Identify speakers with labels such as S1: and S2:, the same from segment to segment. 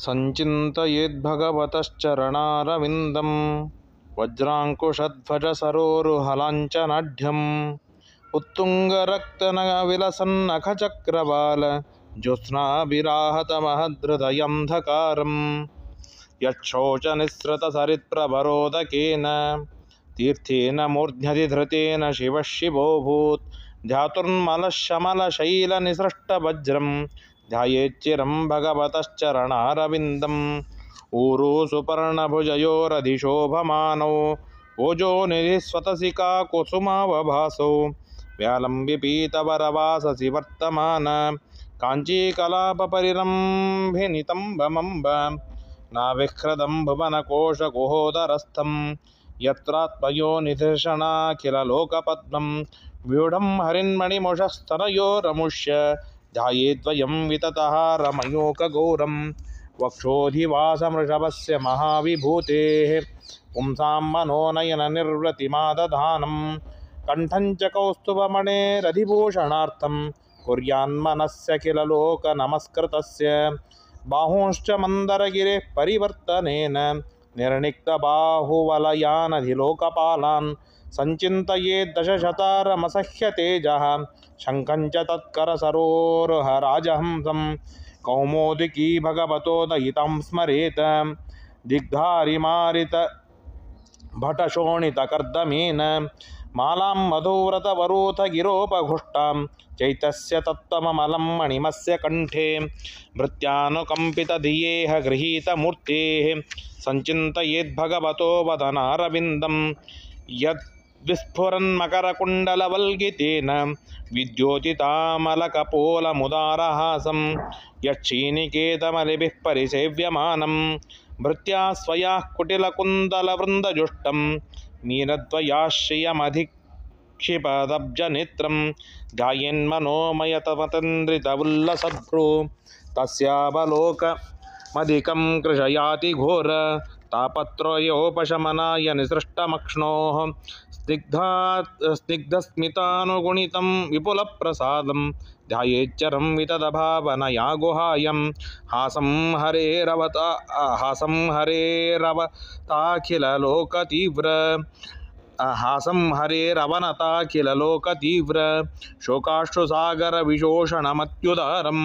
S1: सञ्चिन्तयेद्भगवतश्चरणारविन्दं वज्राङ्कुशध्वजसरोरुहलाञ्छनाढ्यम् उत्तुङ्गरक्तनविलसन्नखचक्रवाल ज्योत्स्नाभिराहतमहद्धृदयन्धकारम् यच्छोचनिःसृतसरित्प्रवरोदकेन तीर्थेन मूर्ध्यधिधृतेन शिवः शिवोऽभूत् ध्यातुर्मलशमलशैलनिसृष्टवज्रं ध्यायेच्चिरं भगवतश्चरणारविन्दम् ऊरू सुपर्णभुजयोरधिशोभमानौ ओजोनिधिस्वतसिका कुसुमावभासौ व्यालम्बिपीतवरवाससि वर्तमान काञ्चीकलापपरिरम्भिनितम्बमम्ब नाविह्रदं भुवनकोशकुहोदरस्थं यत्रात्मयोनिधिषणाखिललोकपद्मं व्यूढं हरिन्मणिमुषस्तनयोरमुष्य ध्यायेद्वयं विततः रमयोकगौरं वक्षोधिवासमृषभस्य महाविभूतेः पुंसां मनोनयननिर्वृतिमादधानं कण्ठं च कौस्तुभमणेरधिभूषणार्थं कुर्यान्मनस्य किल लोकनमस्कृतस्य बाहुंश्च मन्दरगिरेः परिवर्तनेन निर्णिक्तबाहुवलयानधिलोकपालान् सञ्चिन्तयेद्दशशतारमसह्यतेजः शङ्खं च तत्करसरोरुहराजहंसं कौमोदिकी भगवतोदयितं स्मरेत दिग्धारिमारितभटशोणितकर्दमेन मालां मधुव्रतवरोथगिरोपघुष्टां चैतस्य तत्त्वममलं मणिमस्य कंठे भृत्यानुकम्पितधियेह गृहीतमूर्तेः सञ्चिन्तयेद्भगवतो वदनारविन्दं यद्विस्फुरन्मकरकुण्डलवल्गितेन विद्योतितामलकपोलमुदारहासं यच्छीनिकेतमलिभिः परिसेव्यमानं भृत्या स्वयाः कुटिलकुन्दलवृन्दजुष्टं मीनद्वयाश्रियमधिक्षिपदब्जनेत्रं ध्यायेन्मनोमयतमतन्द्रितवुल्लसभ्रो तस्यावलोकमधिकं कृशयाति घोर तापत्रयोपशमनाय निसृष्टमक्ष्णोः स्निग्धस्मितानुगुणितं विपुलप्रसादं ध्यायेच्चरं विततभावनया गुहायं हासं हरेरवनताखिललोकतीव्र शोकाश्रुसागरविशोषणमत्युदारं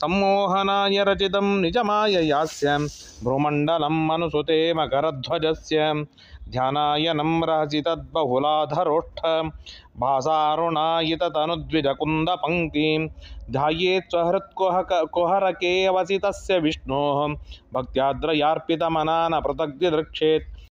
S1: सम्मोहनाय रचितं निजमाययास्य भ्रूमण्डलं मनुसुते मकरध्वजस्य ध्यानायनं रहसि तद्बहुलाधरोष्ठ भासारुणायिततनुद्विजकुन्दपङ्क्तिं ध्यायेत् स्वहृत्कुहरके अवसितस्य विष्णोः भक्त्याद्रयार्पितमना न पृथग्दिदृक्षेत्